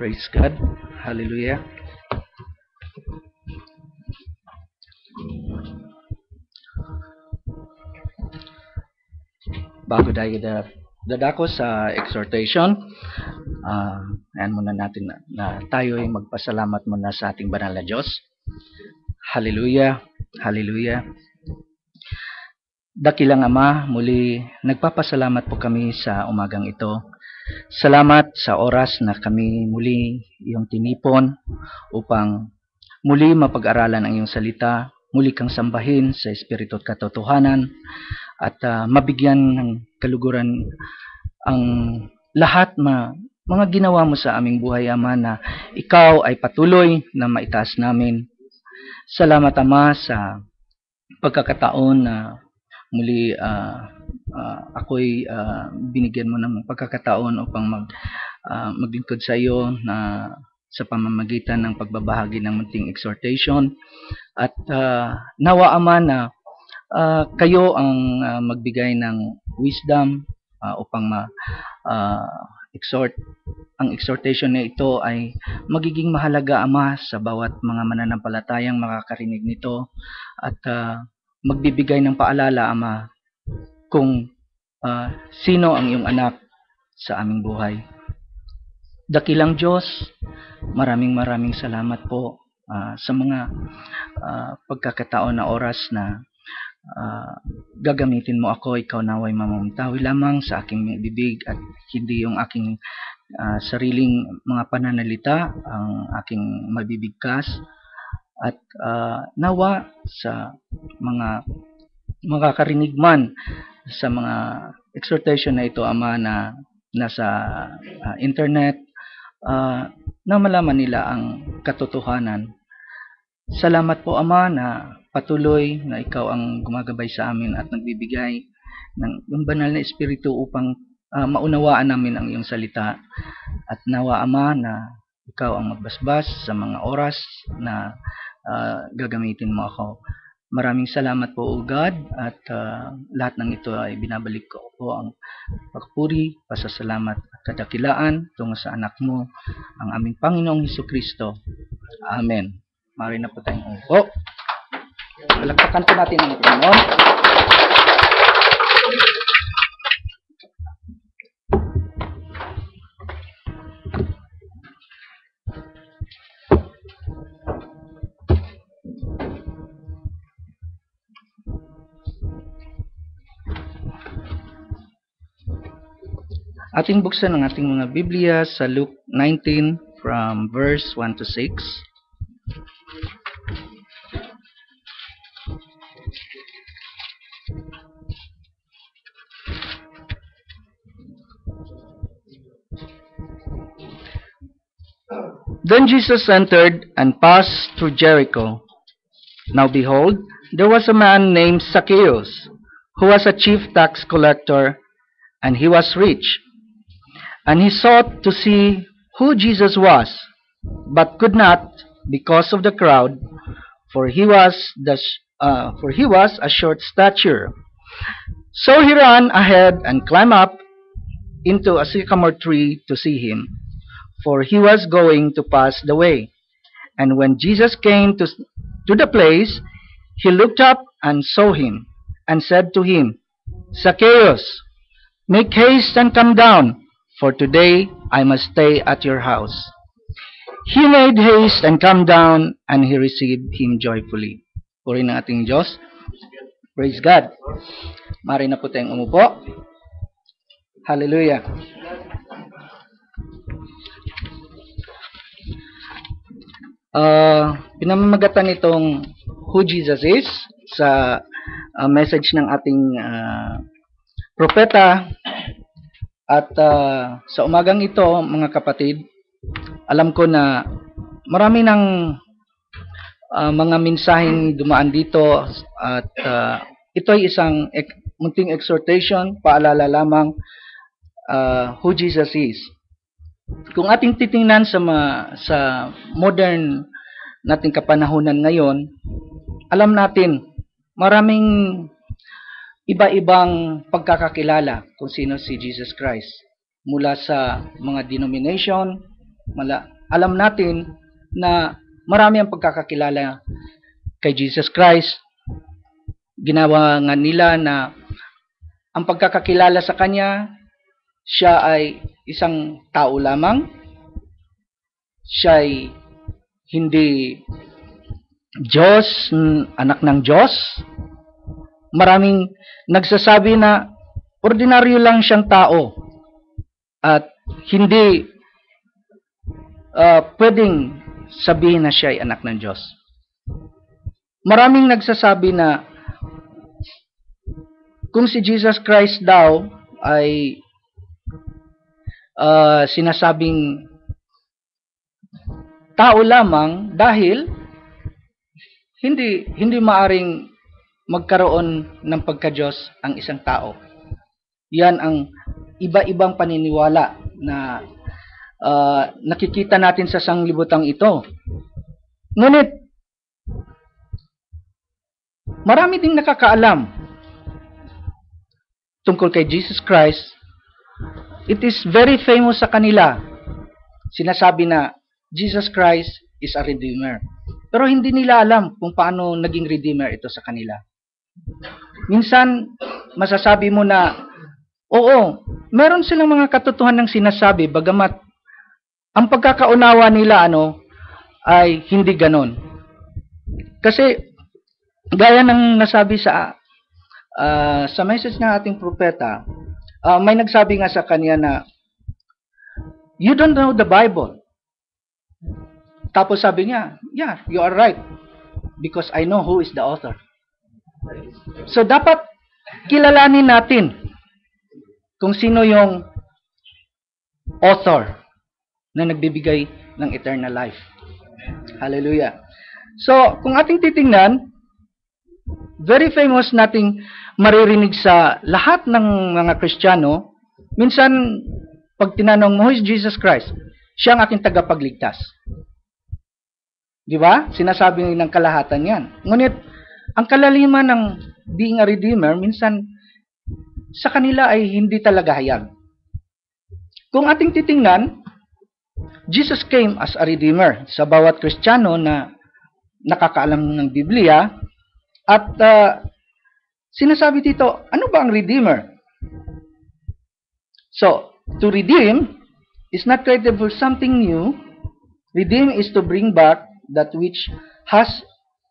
Praise God. Hallelujah. Bago tayo dadako sa exhortation, ayan muna natin na tayo ay magpasalamat muna sa ating banal na Diyos. Hallelujah. Hallelujah. Dakilang Ama, muli nagpapasalamat po kami sa umagang ito. Salamat sa oras na kami muli iyong tinipon upang muli mapag-aralan ang iyong salita, muli kang sambahin sa Espiritu at katotohanan, at mabigyan ng kaluguran ang lahat mga ginawa mo sa aming buhay, Ama, na ikaw ay patuloy na maitaas namin. Salamat, Ama, sa pagkakataon na muli ako'y binigyan mo ng pagkakataon upang maglingkod sa iyo na sa pamamagitan ng pagbabahagi ng munting exhortation. At nawa, Ama, na kayo ang magbigay ng wisdom upang exhort. Ang exhortation na ito ay magiging mahalaga, Ama, sa bawat mga mananampalatayang makakarinig nito at magbibigay ng paalala, Ama, kung sino ang iyong anak sa aming buhay. Dakilang Diyos, maraming salamat po sa mga pagkakataon na oras na gagamitin mo ako. Ikaw naway mamamuntawi lamang sa aking bibig at hindi yung aking sariling mga pananalita ang aking mabibigkas. At nawa sa mga makakarinig man sa mga exhortation na ito, Ama, na nasa internet, na malaman nila ang katotohanan. Salamat po, Ama, na patuloy na ikaw ang gumagabay sa amin at nagbibigay ng yung banal na espiritu upang maunawaan namin ang iyong salita. At nawa, Ama, na ikaw ang magbasbas sa mga oras na gagamitin mo ako. Maraming salamat po, O God, at lahat ng ito ay binabalik ko po ang pagpuri, pasasalamat at kadakilaan tungo sa anak mo, ang aming Panginoong Hesukristo. Amen. Mari na po tayong upo. Palakpakan po natin ang Panginoon. Ating buksan ang ating mga Biblia sa Luke 19 from verse 1 to 6. Then Jesus entered and passed through Jericho. Now behold, there was a man named Zacchaeus, who was a chief tax collector, and he was rich. And he sought to see who Jesus was, but could not, because of the crowd, for he was a short stature. So he ran ahead and climbed up into a sycamore tree to see him, for he was going to pass the way. And when Jesus came to the place, he looked up and saw him, and said to him, Zacchaeus, make haste and come down, for today I must stay at your house. He made haste and come down, and he received him joyfully. Puri ng ating Diyos. Praise God. Mari na po tayong umupo. Hallelujah. Pinamamagatan itong who Jesus is sa message ng ating propeta. At sa umagang ito, mga kapatid, alam ko na marami ng mga mensaheng dumaan dito at ito ay isang munting exhortation, paalala lamang who Jesus is. Kung ating titingnan sa modern nating kapanahunan ngayon, alam natin maraming iba-ibang pagkakakilala kung sino si Jesus Christ. Mula sa mga denomination, Alam natin na marami ang pagkakakilala kay Jesus Christ. Ginawa nga nila na ang pagkakakilala sa Kanya, siya ay isang tao lamang. Siya ay hindi Diyos, anak ng Diyos. Maraming nagsasabi na ordinaryo lang siyang tao at hindi pwedeng sabihin na siya ay anak ng Diyos. Maraming nagsasabi na kung si Jesus Christ daw ay sinasabing tao lamang dahil hindi maaring magkaroon ng pagka-Diyos ang isang tao. Yan ang iba-ibang paniniwala na nakikita natin sa sanglibutang ito. Ngunit, marami ding nakakaalam tungkol kay Jesus Christ. It is very famous sa kanila. Sinasabi na Jesus Christ is a Redeemer. Pero hindi nila alam kung paano naging Redeemer ito sa kanila. Minsan, masasabi mo na, oo, meron silang mga katotohanan ng sinasabi, bagamat ang pagkakaunawa nila ay hindi ganon. Kasi, gaya ng nasabi sa message ng ating propeta, may nagsabi nga sa kanya na, you don't know the Bible. Tapos sabi niya, yeah, you are right. Because I know who is the author. So, dapat kilalanin natin kung sino yung author na nagbibigay ng eternal life. Hallelujah. So, kung ating titingnan, very famous nating maririnig sa lahat ng mga Kristiyano, minsan, pag tinanong mo, who is Jesus Christ? Siya ang aking tagapagligtas. Di ba? Sinasabi ng kalahatan yan. Ngunit, ang kalaliman ng being a Redeemer, minsan, sa kanila ay hindi talaga hayag. Kung ating titingnan, Jesus came as a Redeemer sa bawat Kristiyano na nakakaalam ng Biblia. At sinasabi dito, ano ba ang Redeemer? So, to redeem is not created for something new. Redeem is to bring back that which has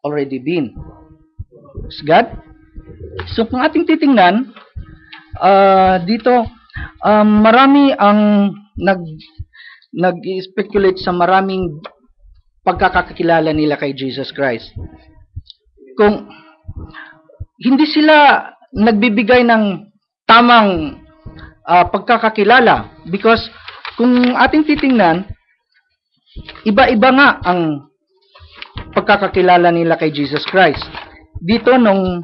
already been. Praise God. So, kung ating titingnan, dito, marami ang nag-speculate sa maraming pagkakakilala nila kay Jesus Christ. Kung hindi sila nagbibigay ng tamang pagkakakilala, because kung ating titingnan, iba-iba nga ang pagkakakilala nila kay Jesus Christ. Dito, nung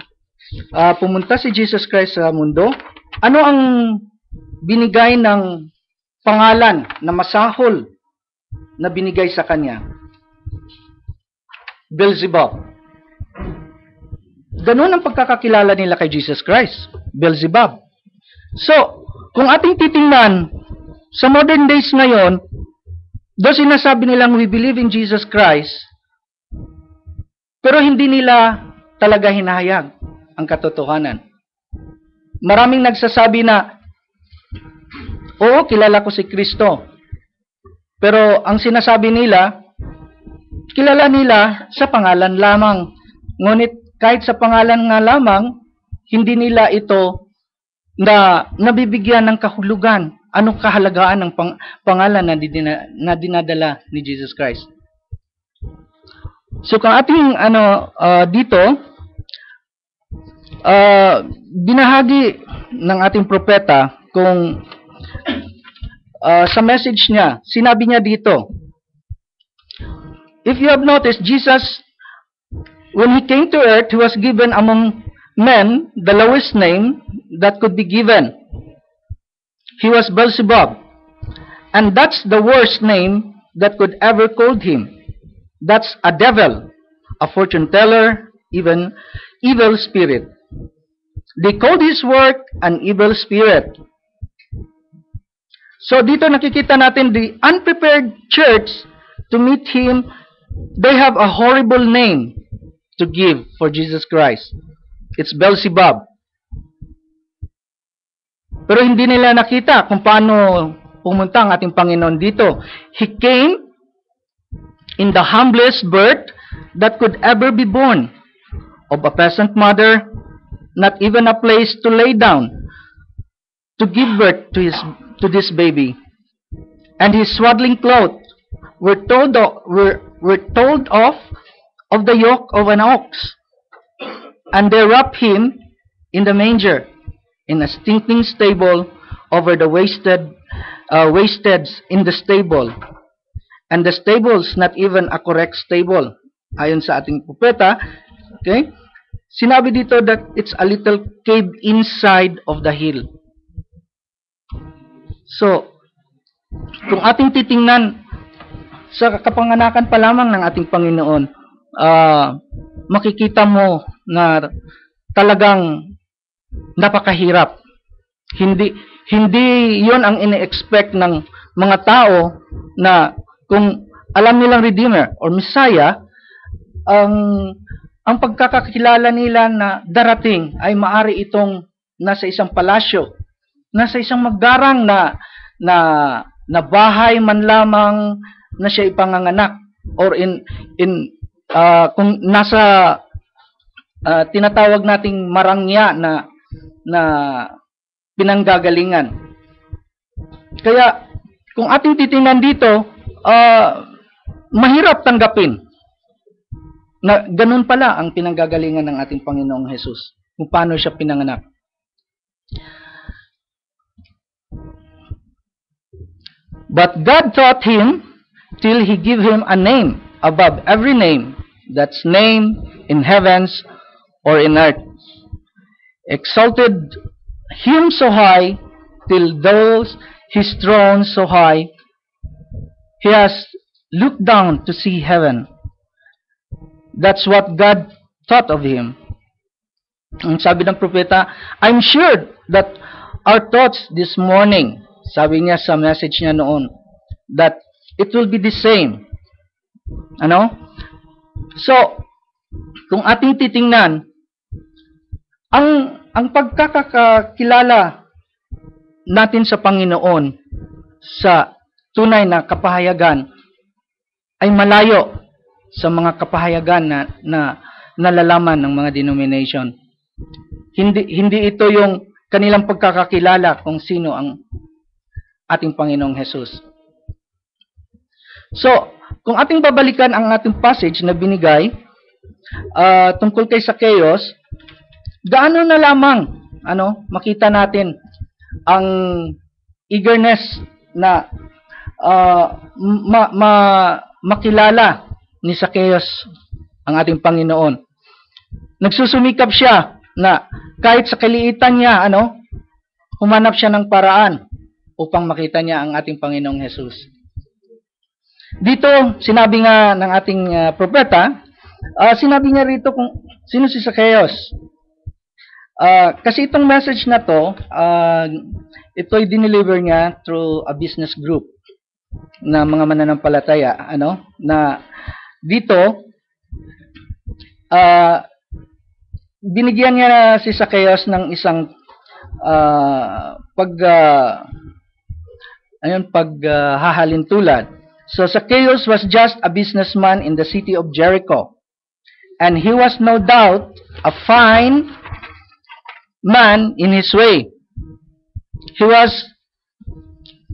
pumunta si Jesus Christ sa mundo, ano ang binigay ng pangalan na masahol na binigay sa kanya? Beelzebub. Ganun ang pagkakakilala nila kay Jesus Christ. Beelzebub. So, kung ating titingnan, sa modern days ngayon, doon sinasabi nilang we believe in Jesus Christ, pero hindi nila talaga hinahayag ang katotohanan. Maraming nagsasabi na, oo, kilala ko si Kristo. Pero ang sinasabi nila, kilala nila sa pangalan lamang. Ngunit kahit sa pangalan nga lamang, hindi nila ito na nabibigyan ng kahulugan. Anong kahalagaan ng pangalan na dinadala ni Jesus Christ? So, kung ating dito, binahagi ng ating propeta kung sa message niya, sinabi niya dito, if you have noticed, Jesus, when He came to earth, He was given among men the lowest name that could be given. He was Beelzebub. And that's the worst name that could ever called Him. That's a devil, a fortune teller, even evil spirit. They called His work an evil spirit. So dito nakikita natin the unprepared church to meet Him, they have a horrible name to give for Jesus Christ. It's Beelzebub. Pero hindi nila nakita kung paano pumunta ang ating Panginoon dito. He came in the humblest birth that could ever be born, of a peasant mother, not even a place to lay down, to give birth to this baby. And his swaddling clothes were told of the yoke of an ox, and they wrapped him in the manger, in a stinking stable, over the wasteds in the stable. And the stable's not even a correct stable. Ayon sa ating propeta, okay? Sinabi dito that it's a little cave inside of the hill. So, kung ating titingnan sa kapanganakan pa lamang ng ating Panginoon, makikita mo na talagang napakahirap. Hindi 'yon ang ine-expect ng mga tao na kung alam nilang Redeemer or Messiah, ang pagkakakilala nila na darating ay maari itong nasa isang palasyo, nasa isang magdarang na bahay man lamang na siya ipanganganak, or kung nasa tinatawag nating marangya na pinanggagalingan. Kaya kung ating titingnan dito, mahirap tanggapin na ganun pala ang pinanggagalingan ng ating Panginoong Jesus, kung paano siya pinanganak. But God taught him till He gave him a name above every name, that's name in heavens or in earth. Exalted him so high till those His throne so high, He has looked down to see heaven. That's what God thought of him. Ang sabi ng propeta, I'm sure that our thoughts this morning, sabi niya sa message niya noon, that it will be the same. Ano? So, kung ating titingnan, ang pagkakakilala natin sa Panginoon sa tunay na kapahayagan ay malayo sa mga kapahayagan na nalalaman ng mga denomination. Hindi ito yung kanilang pagkakakilala kung sino ang ating Panginoong Jesus. So, kung ating babalikan ang ating passage na binigay tungkol kay Zacchaeus, gaano na lamang makita natin ang eagerness na makilala ni Zacchaeus ang ating Panginoon. Nagsusumikap siya na kahit sa kaliitan niya, humanap siya ng paraan upang makita niya ang ating Panginoong Jesus. Dito, sinabi nga ng ating propeta, sinabi niya rito kung sino si Zacchaeus. Kasi itong message na to, ito'y dineliver niya through a business group na mga mananampalataya, na dito, binigyan niya si Zacchaeus ng isang paghahalintulad. So Zacchaeus was just a businessman in the city of Jericho, and he was no doubt a fine man in his way. He was,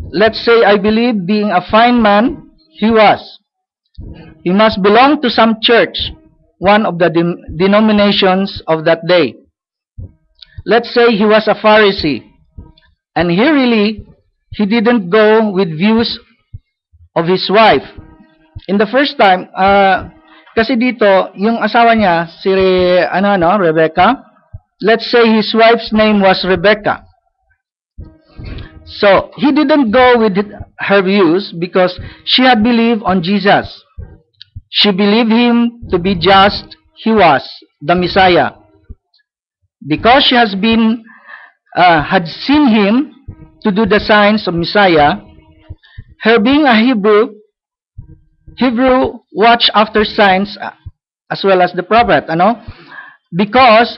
let's say, I believe, being a fine man, he must belong to some church, one of the denominations of that day. Let's say he was a Pharisee, and he didn't go with views of his wife. In the first time, kasi dito, yung asawa niya, si Rebecca, let's say his wife's name was Rebecca. So, he didn't go with her views because she had believed on Jesus. She believed him to be just, he was the Messiah. Because she had seen him to do the signs of Messiah, her being a Hebrew watch after signs as well as the prophet, because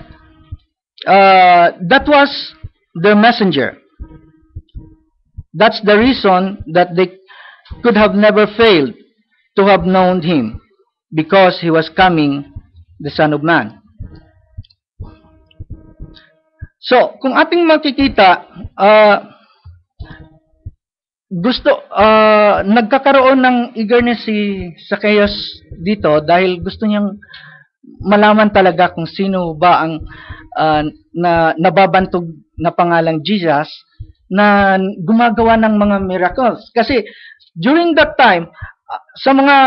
that was their messenger. That's the reason that they could have never failed to have known him, because he was coming, the Son of Man. So, kung ating makikita, nagkakaroon ng eagerness si Zacchaeus dito dahil gusto niyang malaman talaga kung sino ba ang nababantog na pangalang Jesus na gumagawa ng mga miracles. Kasi during that time, sa mga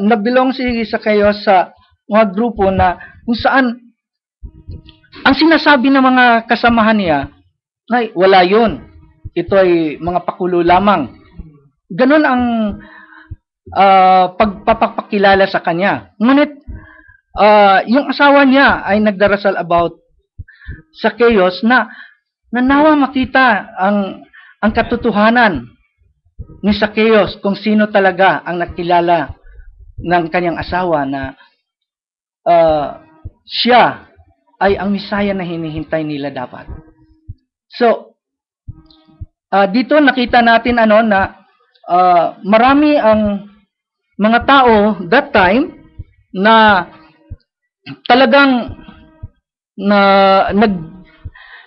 nabilong si Zacchaeus sa mga grupo na kung saan ang sinasabi ng mga kasamahan niya ay wala yun. Ito ay mga pakulo lamang. Ganon ang pagpapakilala sa kanya. Ngunit, yung asawa niya ay nagdarasal about Zacchaeus na nawa makita ang katotohanan ni Zacchaeus kung sino talaga ang nakilala ng kanyang asawa na siya ay ang Misaya na hinihintay nila dapat. So, dito nakita natin na marami ang mga tao that time na talagang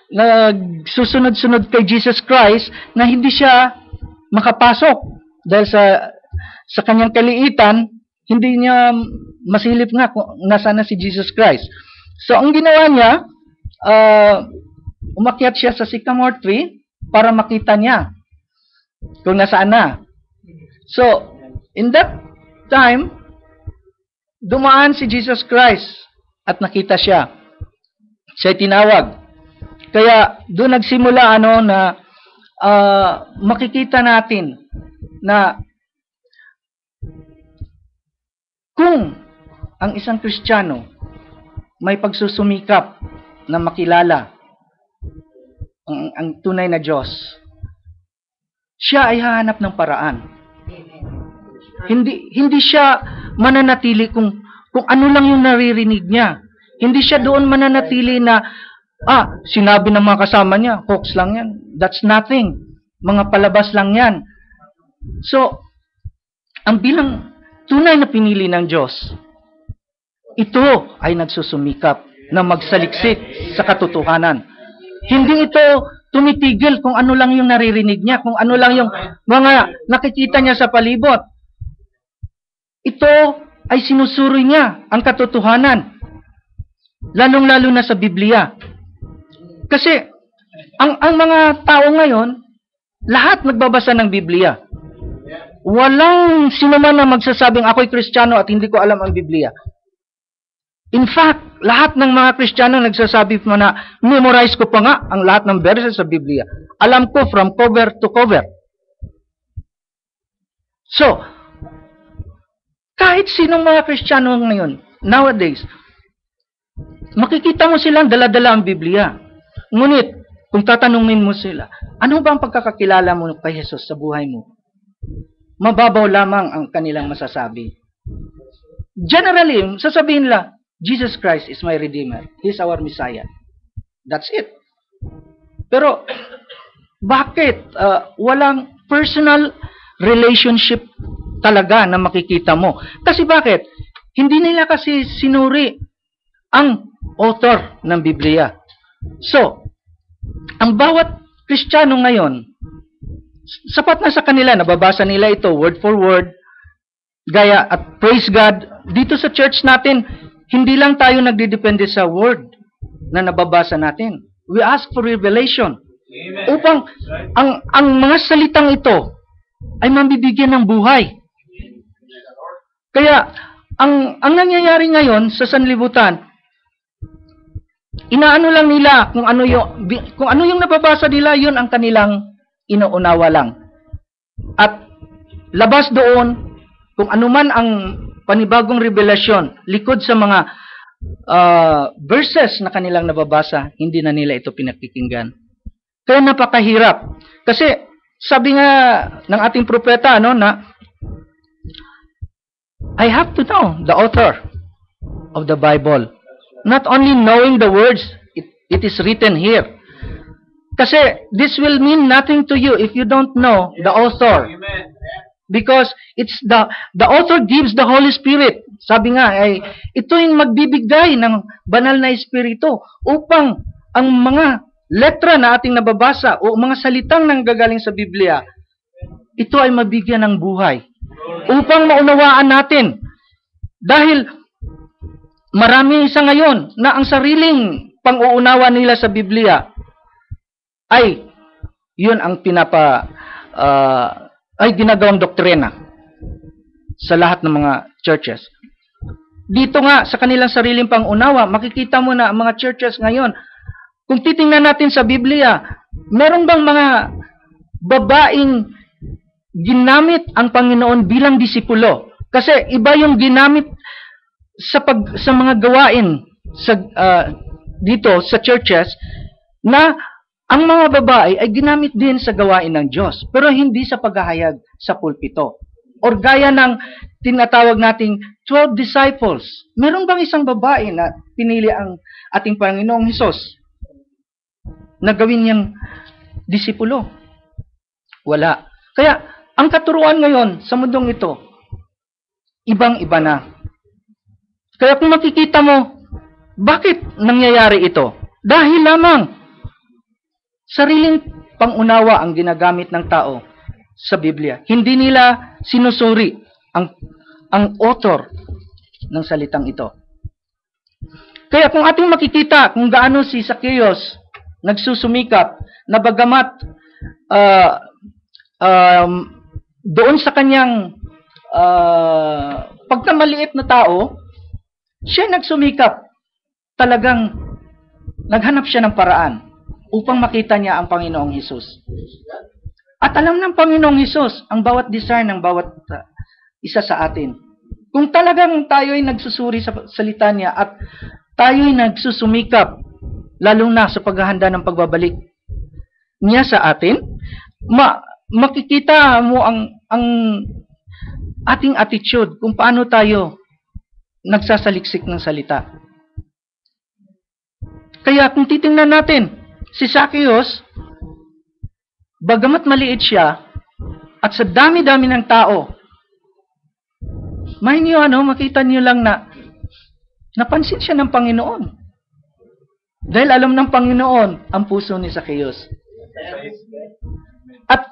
nagsusunod-sunod kay Jesus Christ na hindi siya makapasok dahil sa kanyang kaliitan, hindi niya masilip nga kung nasaan na si Jesus Christ. So, ang ginawa niya, umakyat siya sa sycamore tree para makita niya kung nasaan na. So, in that time, dumaan si Jesus Christ at nakita siya. Siya tinawag. Kaya, doon nagsimula na makikita natin na kung ang isang Kristiyano may pagsusumikap na makilala ang tunay na Diyos, siya ay hahanap ng paraan. Hindi siya mananatili kung ano lang yung naririnig niya. Hindi siya doon mananatili na sinabi ng mga kasama niya, hoax lang yan. That's nothing. Mga palabas lang yan. So, ang bilang tunay na pinili ng Diyos, ito ay nagsusumikap na magsaliksik sa katotohanan. Hindi ito tumitigil kung ano lang yung naririnig niya, kung ano lang yung mga nakikita niya sa palibot. Ito ay sinusuri niya ang katotohanan. Lalong-lalo na sa Biblia. Kasi, ang mga tao ngayon, lahat nagbabasa ng Biblia. Walang sinuman na magsasabing ako'y Kristiyano at hindi ko alam ang Biblia. In fact, lahat ng mga Kristiyano nagsasabi mo na memorize ko pa nga ang lahat ng verses sa Biblia. Alam ko from cover to cover. So, kahit sinong mga Kristiyano ngayon, nowadays, makikita mo silang dala-dala ang Biblia. Ngunit, kung tatanungin mo sila, ano ba ang pagkakakilala mo kay Jesus sa buhay mo? Mababaw lamang ang kanilang masasabi. Generally, sasabihin nila, Jesus Christ is my Redeemer. He's our Messiah. That's it. Pero, bakit walang personal relationship talaga na makikita mo? Kasi bakit? Hindi nila kasi sinuri ang author ng Biblia. So, ang bawat Kristiyano ngayon, sapat na sa kanila, nababasa nila ito word for word, gaya at praise God. Dito sa church natin, hindi lang tayo nagdidepende sa word na nababasa natin. We ask for revelation. Amen. Upang ang mga salitang ito ay mabibigyan ng buhay. Kaya, ang nangyayari ngayon sa sanlibutan, inaano lang nila kung ano yung nababasa nila, yun ang kanilang inuunawa lang. At labas doon, kung ano man ang panibagong revelasyon, likod sa mga verses na kanilang nababasa, hindi na nila ito pinakikinggan. Kaya napakahirap. Kasi sabi nga ng ating propeta na I have to know the author of the Bible. Not only knowing the words, it is written here. Kasi this will mean nothing to you if you don't know the author. Because it's the author gives the Holy Spirit. Sabi nga, ito yung magbibigay ng banal na espiritu upang ang mga letra na ating nababasa o mga salitang nanggagaling sa Biblia, ito ay mabigyan ng buhay. Upang maunawaan natin. Dahil marami sa ngayon na ang sariling pang-uunawa nila sa Biblia ay yun ang ay ginagawang doktrina sa lahat ng mga churches. Dito nga, sa kanilang sariling pang-unawa, makikita mo na ang mga churches ngayon, kung titingnan natin sa Biblia, meron bang mga babaeng ginamit ang Panginoon bilang disipulo? Kasi iba yung ginamit sa mga gawain dito sa churches na ang mga babae ay ginamit din sa gawain ng Diyos, pero hindi sa paghahayag sa pulpito. Or gaya ng tinatawag nating 12 disciples. Meron bang isang babae na pinili ang ating Panginoong Hesus na gawin niyang disipulo? Wala. Kaya, ang katuruan ngayon sa mundong ito, ibang-iba na. Kaya kung makikita mo, bakit nangyayari ito? Dahil lamang sariling pangunawa ang ginagamit ng tao sa Biblia. Hindi nila sinusuri ang author ng salitang ito. Kaya kung ating makikita kung gaano si Zacchaeus nagsusumikap na bagamat doon sa kanyang pagkamaliit na tao, siya nagsumikap. Talagang naghanap siya ng paraan upang makita niya ang Panginoong Hesus. At alam ng Panginoong Hesus ang bawat desire ng bawat isa sa atin. Kung talagang tayo ay nagsusuri sa salita niya at tayo ay nagsusumikap, lalong na sa paghahanda ng pagbabalik niya sa atin, makikita mo ang ating attitude kung paano tayo nagsasaliksik ng salita. Kaya kung titingnan natin, si Zacchaeus, bagamat maliit siya, at sa dami-dami ng tao, makita niyo lang na napansin siya ng Panginoon. Dahil alam ng Panginoon ang puso ni Zacchaeus. At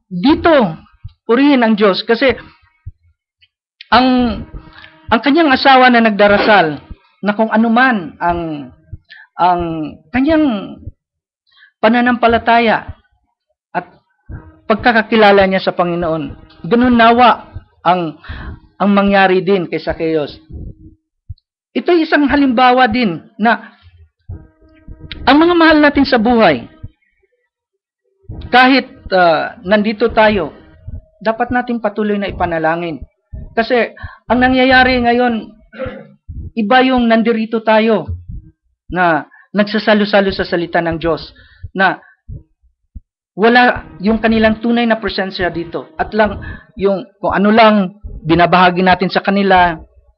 dito, purihin ang Diyos kasi ang kanyang asawa na nagdarasal na kung anuman ang kanyang pananampalataya at pagkakakilala niya sa Panginoon, ganun nawa ang mangyari din kay Zacchaeus. Ito ay isang halimbawa din na ang mga mahal natin sa buhay, kahit nandito tayo, dapat natin patuloy na ipanalangin. Kasi ang nangyayari ngayon, iba yung nandirito tayo na nagsasalo-salo sa salita ng Diyos, na wala yung kanilang tunay na presensya dito. At lang yung kung ano lang binabahagi natin sa kanila,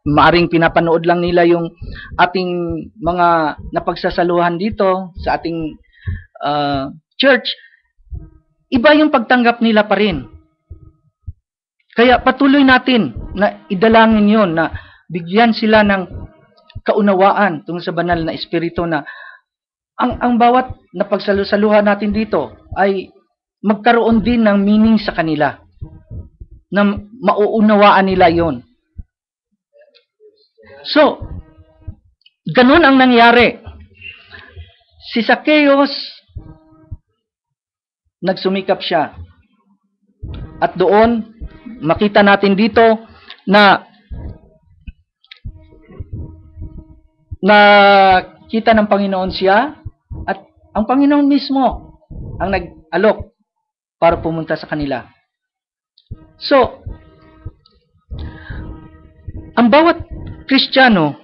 maaring pinapanood lang nila yung ating mga napagsasaluhan dito sa ating church. Iba yung pagtanggap nila pa rin. Kaya patuloy natin na idalangin yon na bigyan sila ng kaunawaan tungkol sa banal na espiritu na ang bawat napagsalusaluhan natin dito ay magkaroon din ng meaning sa kanila na mauunawaan nila yon. So, ganun ang nangyari. Si Zacchaeus, nagsumikap siya. At doon, makita natin dito na nakita ng Panginoon siya at ang Panginoon mismo ang nag-alok para pumunta sa kanila. So, ang bawat Kristiyano,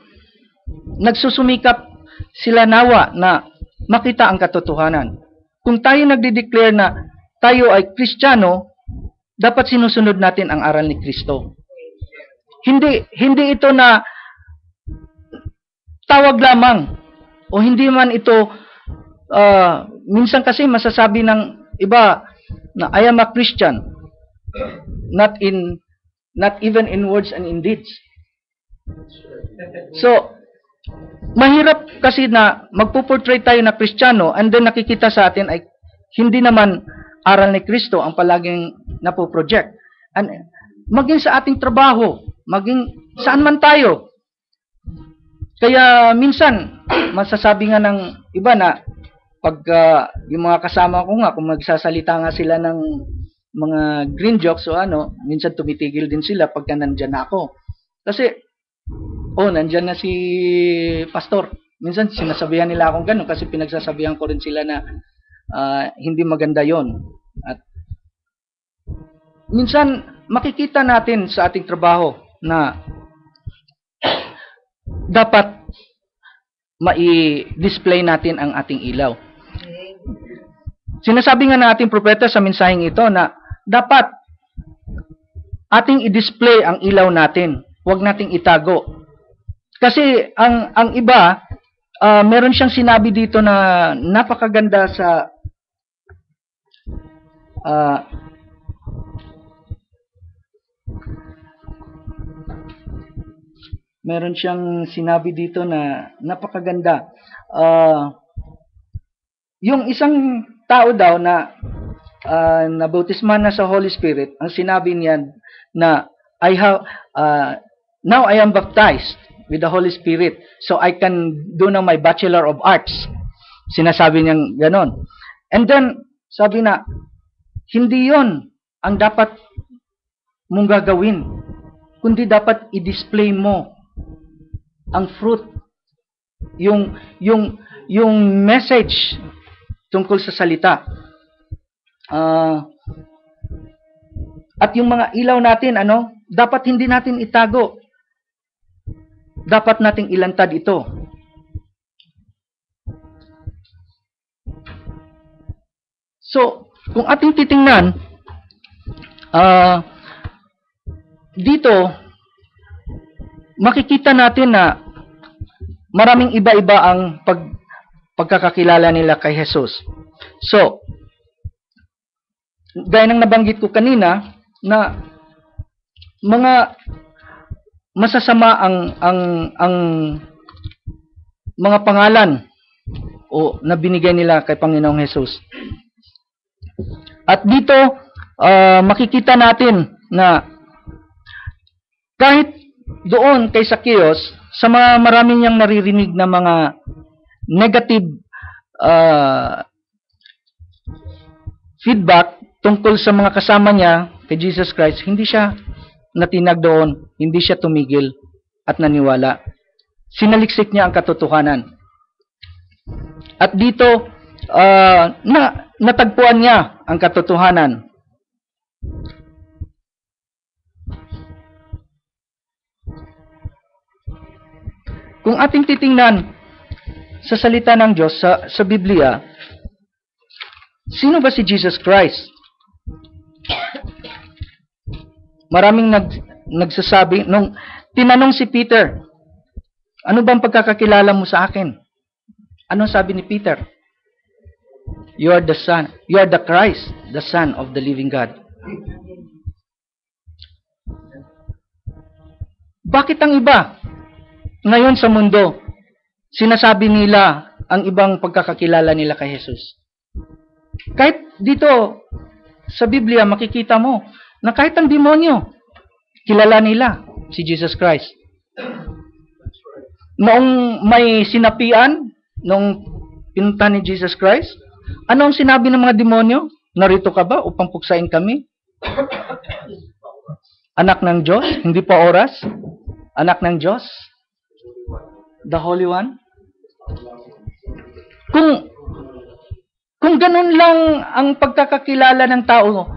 nagsusumikap sila nawa na makita ang katotohanan. kung tayo nagde-declare na tayo ay Kristiyano, dapat sinusunod natin ang aral ni Kristo. Hindi ito na tawag lamang, o hindi man ito, minsan kasi masasabi ng iba na I am a Christian, not even in words and in deeds. So, mahirap kasi na magpo-portray tayo na Kristiyano and then nakikita sa atin ay hindi naman aral ni Kristo ang palaging napoproject. And maging sa ating trabaho, maging saan man tayo. Kaya minsan, masasabi nga ng iba na pag yung mga kasama ko nga, kung magsasalita nga sila ng mga green jokes o ano, minsan tumitigil din sila pagka nandyan na ako. Kasi, nandyan na si pastor. Minsan sinasabihan nila akong ganun kasi pinagsasabihan ko rin sila na hindi maganda yon. At minsan makikita natin sa ating trabaho na dapat mai-display natin ang ating ilaw. Sinasabi nga ng ating propeta sa mensaheng ito na dapat ating i-display ang ilaw natin. Huwag nating itago. Kasi ang iba, meron siyang sinabi dito na napakaganda sa meron siyang sinabi dito na napakaganda. Yung isang tao daw na nabautisman na sa Holy Spirit, ang sinabi niyan na now I am baptized with the Holy Spirit, so I can do now my Bachelor of Arts. Sinasabi niyang ganon. And then, sabi na, hindi yon ang dapat mong gagawin, kundi dapat i-display mo ang fruit, yung message tungkol sa salita. At yung mga ilaw natin, dapat hindi natin itago. Dapat nating ilantad ito. So, kung ating titingnan, dito, makikita natin na maraming iba-iba ang pagkakakilala nila kay Jesus. So, gaya ng nabanggit ko kanina, na mga masasama ang mga pangalan na binigay nila kay Panginoong Jesus. At dito, makikita natin na kahit doon kay Zacchaeus, sa mga marami niyang naririnig na mga negative feedback tungkol sa mga kasama niya kay Jesus Christ, hindi siya natinag doon, hindi siya tumigil at naniwala. Sinaliksik niya ang katotohanan. At dito, natagpuan niya ang katotohanan. Kung ating titingnan sa salita ng Diyos sa Biblia, sino ba si Jesus Christ? Maraming nagsasabi, nung tinanong si Peter, ano bang pagkakakilala mo sa akin? Anong sabi ni Peter? You are the Son, you are the Christ, the Son of the living God. Bakit ang iba ngayon sa mundo, sinasabi nila ang ibang pagkakakilala nila kay Jesus? Kahit dito sa Biblia, makikita mo na kahit ang demonyo, kilala nila si Jesus Christ. Noong may sinapian, nung pinunta ni Jesus Christ, ano ang sinabi ng mga demonyo? Narito ka ba upang puksain kami? Anak ng Diyos, hindi pa oras. Anak ng Diyos, the Holy One. Kung ganun lang ang pagkakakilala ng tao,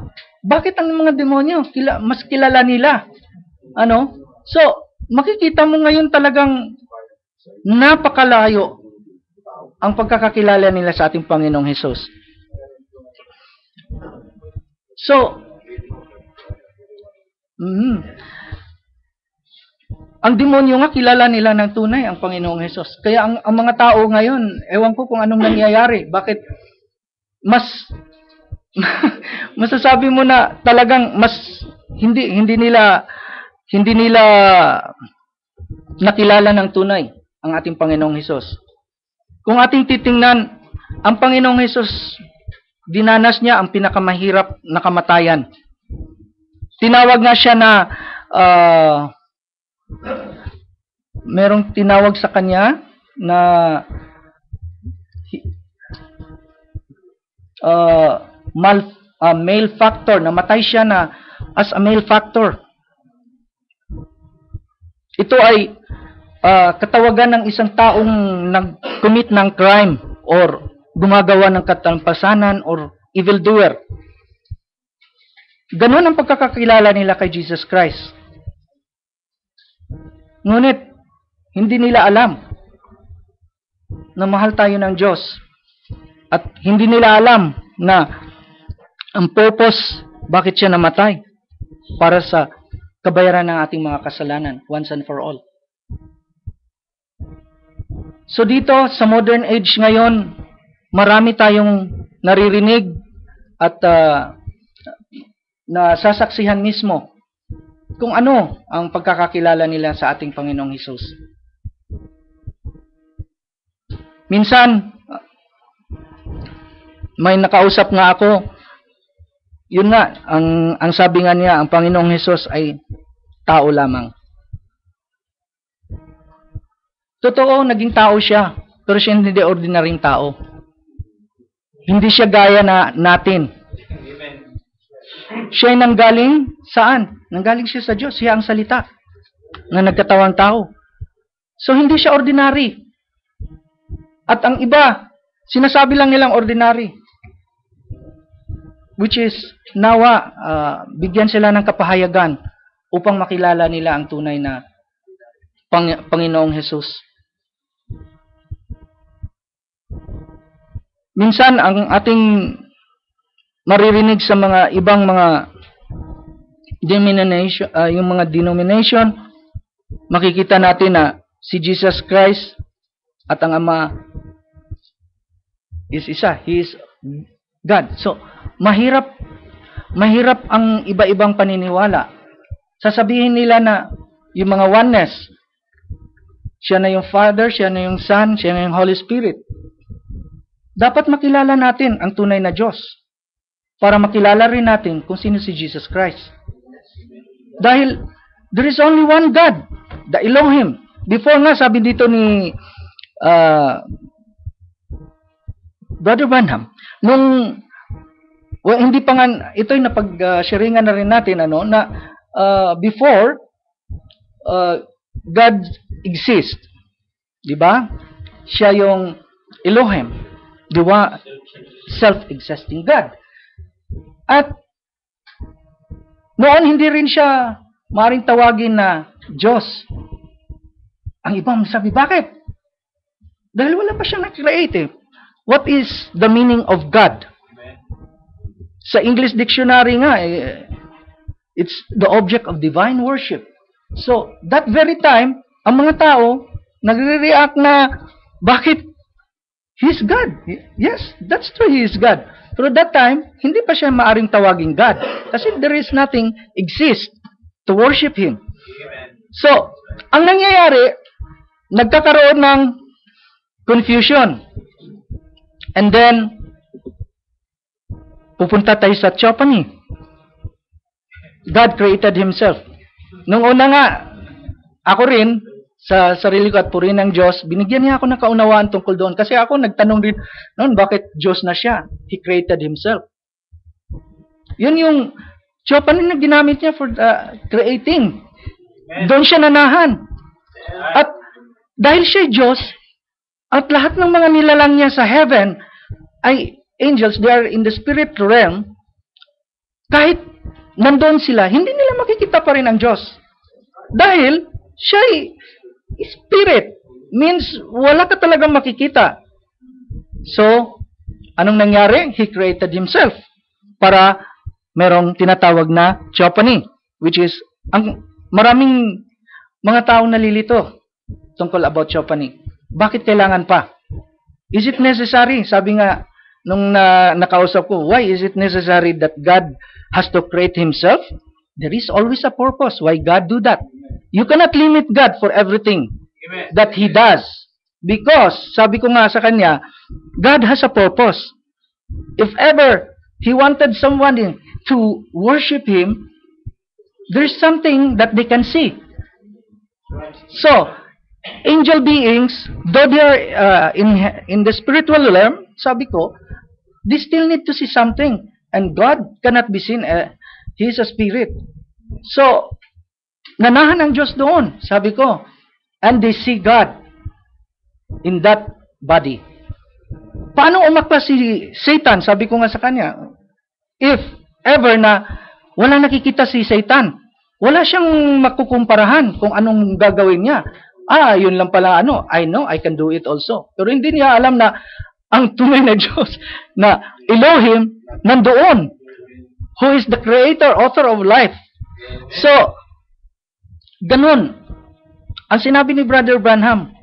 bakit ang mga demonyo mas kilala nila? So, makikita mo ngayon talagang napakalayo ang pagkakakilala nila sa ating Panginoong Hesus. So, ang demonyo nga kilala nila ng tunay ang Panginoong Hesus. Kaya ang mga tao ngayon, ewan ko kung anong nangyayari. Bakit mas masasabi mo na talagang mas hindi nila nakilala ng tunay ang ating Panginoong Hesus. Kung ating titingnan, ang Panginoong Hesus, dinanas niya ang pinakamahirap na kamatayan. Tinawag nga siya na merong tinawag sa kanya na male factor. Namatay siya na as a male factor. Ito ay katawagan ng isang taong nag-commit ng crime or gumagawa ng katampasanan or evildoer. Ganun ang pagkakakilala nila kay Jesus Christ. Ngunit, hindi nila alam na mahal tayo ng Diyos. At hindi nila alam na ang purpose, bakit siya namatay? Para sa kabayaran ng ating mga kasalanan, once and for all. So dito, sa modern age ngayon, marami tayong naririnig at nasasaksihan mismo kung ano ang pagkakakilala nila sa ating Panginoong Hesus. Minsan, may nakausap nga ako, yun nga, ang sabi nga niya, ang Panginoong Hesus ay tao lamang. Totoo, naging tao siya, pero siya hindi ordinaryong tao. Hindi siya gaya na natin. Siya ay nanggaling saan? Nanggaling siya sa Diyos. Siya ang salita na nagkatawang tao. So, hindi siya ordinary. At ang iba, sinasabi lang nilang ordinary. Which is, nawa, bigyan sila ng kapahayagan upang makilala nila ang tunay na Panginoong Hesus. Minsan, ang ating maririnig sa mga ibang mga denomination, yung mga denomination, makikita natin na si Jesus Christ at ang Ama is isa. He is God. So, mahirap ang iba-ibang paniniwala. Sasabihin nila na yung mga oneness, siya na yung Father, siya na yung Son, siya na yung Holy Spirit. Dapat makilala natin ang tunay na Diyos para makilala rin natin kung sino si Jesus Christ. Dahil there is only one God, the Elohim. Before nga, sabi dito ni Brother Branham, hindi pa nga, ito'y napag-sharingan na rin natin, before God exists, di ba? Siya yung Elohim, di ba? Self-existing God. At noon hindi rin siya maaaring tawagin na Diyos. Ang ibang sabi, bakit? Dahil wala pa siyang na-create. What is the meaning of God? Sa English dictionary nga, it's the object of divine worship. So, that very time, ang mga tao nagre-react na, bakit? He's God. Yes, that's true, He is God. Pero that time, hindi pa siya maaring tawaging God. Kasi there is nothing exist to worship Him. So, ang nangyayari, nagkakaroon ng confusion. And then, pupunta tayo sa Theophany. God created Himself. Nung una nga, ako rin, sa sarili ko at purihin ng Diyos, binigyan niya ako ng kaunawaan tungkol doon. Kasi ako nagtanong rin noon, bakit Diyos na siya? He created Himself. Yun yung Theophany na ginamit niya for creating. Doon siya nanahan. At dahil siya Diyos, at lahat ng mga nilalang niya sa heaven ay angels, they are in the spirit realm, kahit nandoon sila, hindi nila makikita pa rin ang Diyos. Dahil siya ay spirit. Means, wala ka talagang makikita. So, anong nangyari? He created Himself para merong tinatawag na theophany, which is, ang maraming mga taong nalilito tungkol about theophany. Bakit kailangan pa? Is it necessary? Sabi nga, nung nakausap ko, why is it necessary that God has to create Himself? There is always a purpose why God do that. You cannot limit God for everything that He does. Because, sabi ko nga sa Kanya, God has a purpose. If ever He wanted someone to worship Him, there's something that they can see. So, angel beings, though they are in the spiritual realm, sabi ko, they still need to see something. And God cannot be seen. He is a spirit. So, nanahan ang Diyos doon, sabi ko. And they see God in that body. Paano umakla si Satan? Sabi ko nga sa kanya, if ever na walang nakikita si Satan, wala siyang makukumparahan kung anong gagawin niya. Yun lang pala I know, I can do it also. Pero hindi niya alam na ang tunay na Diyos, na Elohim, nandoon. Who is the creator, author of life. So, ganun. Ang sinabi ni Brother Branham,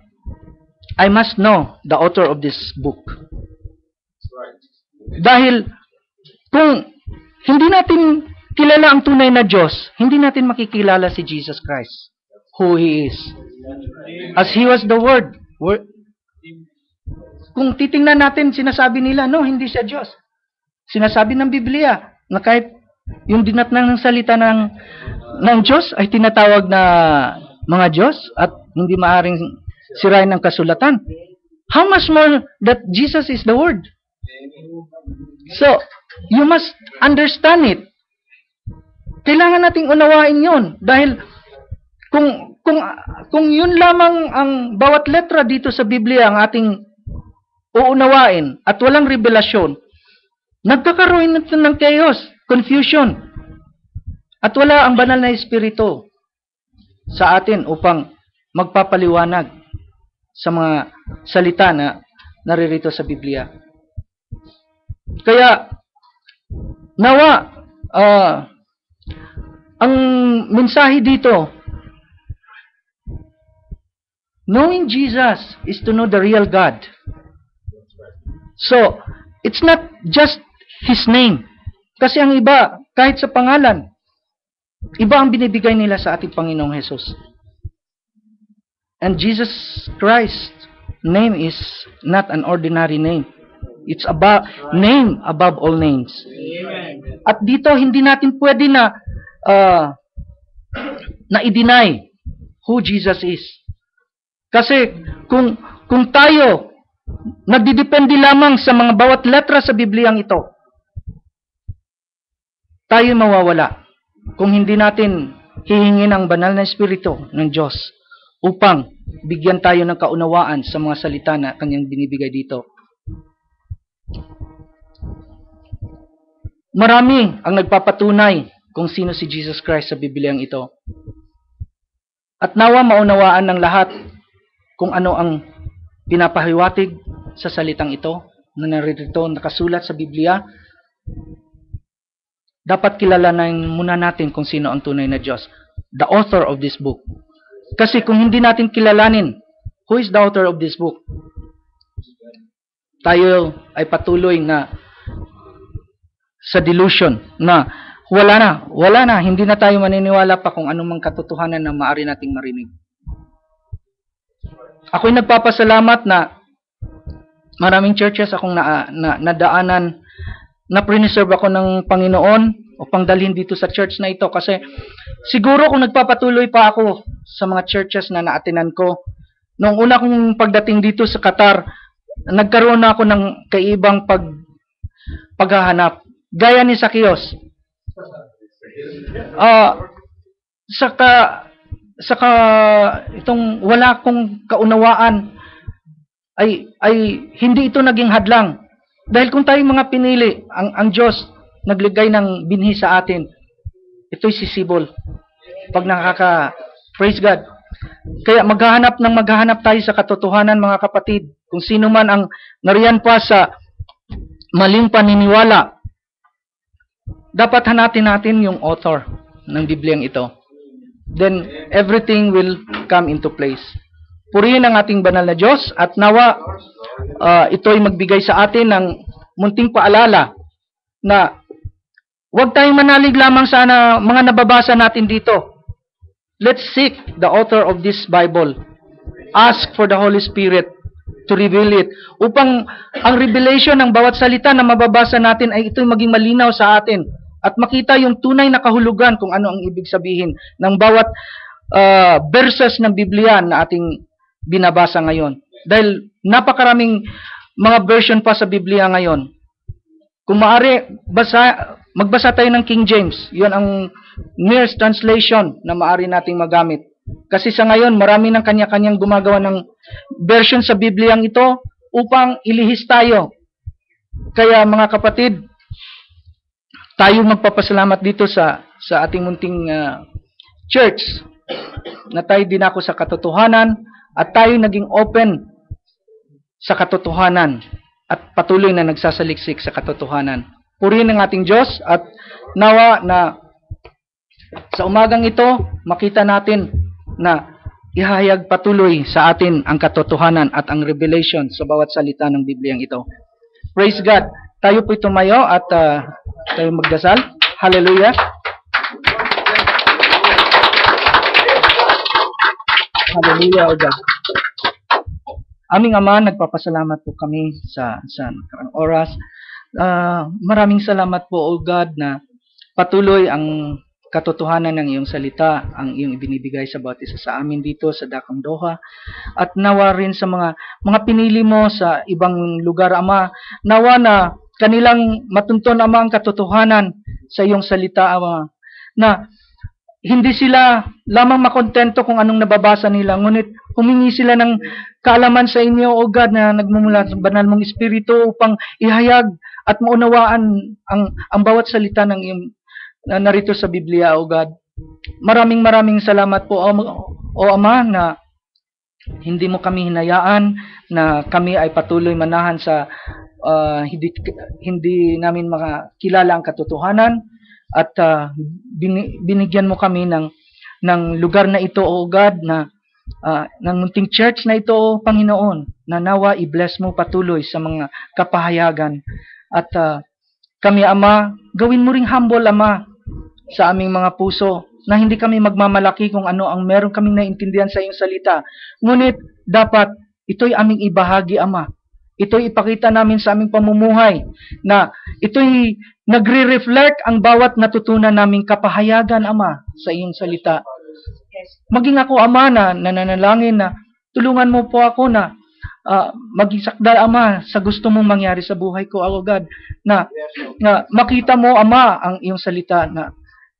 I must know the author of this book. Dahil, kung hindi natin kilala ang tunay na Diyos, hindi natin makikilala si Jesus Christ, who He is. As He was the Word. Kung titingnan natin, sinasabi nila, no, hindi siya Diyos. Sinasabi ng Biblia, na kahit yung dinatnang ng salita ng Diyos ay tinatawag na mga Diyos at hindi maaaring sirain ng kasulatan. How much more that Jesus is the Word? So, you must understand it. Kailangan nating unawain yon dahil kung yun lamang ang bawat letra dito sa Biblia ang ating uunawain at walang revelasyon, nagkakaroon natin ng chaos, confusion, at wala ang banal na Espiritu sa atin upang magpapaliwanag sa mga salita na naririto sa Biblia. Kaya, nawa, ang mensahe dito, knowing Jesus is to know the real God. So, it's not just His name. Kasi ang iba, kahit sa pangalan, iba ang binibigay nila sa ating Panginoong Jesus. And Jesus Christ's name is not an ordinary name. It's about name above all names. Amen. At dito, hindi natin pwede na i-deny who Jesus is. Kasi kung tayo nagdidepende lamang sa mga bawat letra sa Bibliang ito, tayo mawawala kung hindi natin hihingin ang banal na Espiritu ng Diyos upang bigyan tayo ng kaunawaan sa mga salita na Kanyang binibigay dito. Marami ang nagpapatunay kung sino si Jesus Christ sa Bibliang ito. At nawa maunawaan ng lahat kung ano ang pinapahiwatig sa salitang ito na narito nakasulat sa Biblia. Dapat kilalanin muna natin kung sino ang tunay na Diyos, the author of this book. Kasi kung hindi natin kilalanin who is the author of this book, tayo ay patuloy na sa delusion na wala na, hindi na tayo maniniwala pa kung anumang katotohanan na maaari nating marinig. Ako'y nagpapasalamat na maraming churches akong nadaanan, na preserve ako ng Panginoon upang dalhin dito sa church na ito. Kasi siguro kung nagpapatuloy pa ako sa mga churches na naatinan ko, noong una kong pagdating dito sa Qatar, nagkaroon na ako ng kaibang paghahanap. Gaya ni Zacchaeus. Saka itong wala akong kaunawaan ay hindi ito naging hadlang. Dahil kung tayong mga pinili, ang Diyos nagligay ng binhi sa atin, ito'y sisibol. Pag praise God. Kaya maghahanap tayo sa katotohanan, mga kapatid. Kung sino man ang nariyan pa sa maling paniniwala, dapat hanapin natin yung author ng Bibliang ito. Then, everything will come into place. Purihin ang ating banal na Diyos at nawa ito'y magbigay sa atin ng munting paalala na huwag tayong manalig lamang sa mga nababasa natin dito. Let's seek the author of this Bible. Ask for the Holy Spirit to reveal it. Upang ang revelation ng bawat salita na mababasa natin ay ito'y maging malinaw sa atin. At makita yung tunay na kahulugan kung ano ang ibig sabihin ng bawat verses ng Biblia na ating binabasa ngayon. Dahil napakaraming mga version pa sa Biblia ngayon. Kung maaari, magbasa tayo ng King James. Yun ang nearest translation na maaari nating magamit. Kasi sa ngayon, marami ng kanya-kanyang gumagawa ng version sa Bibliang ito upang ilihis tayo. Kaya mga kapatid, tayo magpapasalamat dito sa ating munting church na tayo dinako sa katotohanan at tayo naging open sa katotohanan at patuloy na nagsasaliksik sa katotohanan. Purihin ang ating Diyos at nawa na sa umagang ito, makita natin na ihahayag patuloy sa atin ang katotohanan at ang revelation sa bawat salita ng Bibliang ito. Praise God! Tayo po'y tumayo at tayo magdasal. Hallelujah! Hallelujah, O God! Aming Ama, nagpapasalamat po kami sa oras. Maraming salamat po, O God, na patuloy ang katotohanan ng iyong salita, ang iyong ibinibigay sa bawat isa sa amin dito sa Dakang Doha. At nawa rin sa mga pinili mo sa ibang lugar, Ama, nawa na kanilang matunton, Ama, ang katotohanan sa iyong salita, Ama, na hindi sila lamang makontento kung anong nababasa nila, ngunit humingi sila ng kaalaman sa inyo, O God, na nagmumula sa banal mong Espiritu upang ihayag at maunawaan ang bawat salita ng iyong narito sa Biblia, O God. Maraming salamat po, O Ama, na hindi mo kami hinayaan na kami ay patuloy manahan sa hindi namin makilala ang katotohanan at binigyan mo kami ng lugar na ito, O God, na ng munting church na ito, O Panginoon, na nawa i-bless mo patuloy sa mga kapahayagan. At kami, Ama, gawin mo ring humble, Ama, sa aming mga puso, na hindi kami magmamalaki kung ano ang meron kaming naintindihan sa iyong salita. Ngunit dapat ito'y aming ibahagi, Ama. Ito'y ipakita namin sa aming pamumuhay na ito'y nagre-reflect ang bawat natutunan naming kapahayagan, Ama, sa iyong salita. Maging ako, Ama, na nananalangin na tulungan mo po ako na mag-isakdal, Ama, sa gusto mong mangyari sa buhay ko, O God, na makita mo, Ama, ang iyong salita na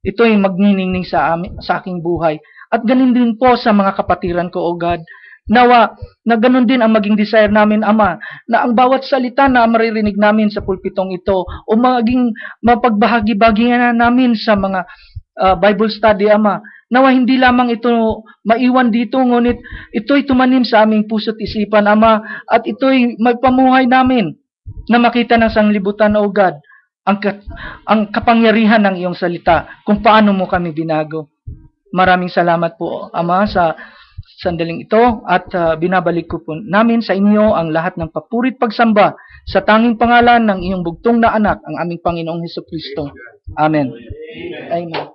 ito'y magniningning sa aking buhay. At ganun din po sa mga kapatiran ko, O God. Nawa, na ganun din ang maging desire namin, Ama, na ang bawat salita na maririnig namin sa pulpitong ito o maging mapagbahagi-bagihan namin sa mga Bible study, Ama, nawa hindi lamang ito maiwan dito, ngunit ito'y tumanim sa aming puso't isipan, Ama, at ito'y magpamuhay namin na makita ng sanglibutan, O God, ang kapangyarihan ng iyong salita, kung paano mo kami binago. Maraming salamat po, Ama, sa sandaling ito at binabalik ko po namin sa inyo ang lahat ng papurit pagsamba sa tanging pangalan ng iyong bugtong na anak, ang aming Panginoong Hesukristo. Amen. Amen.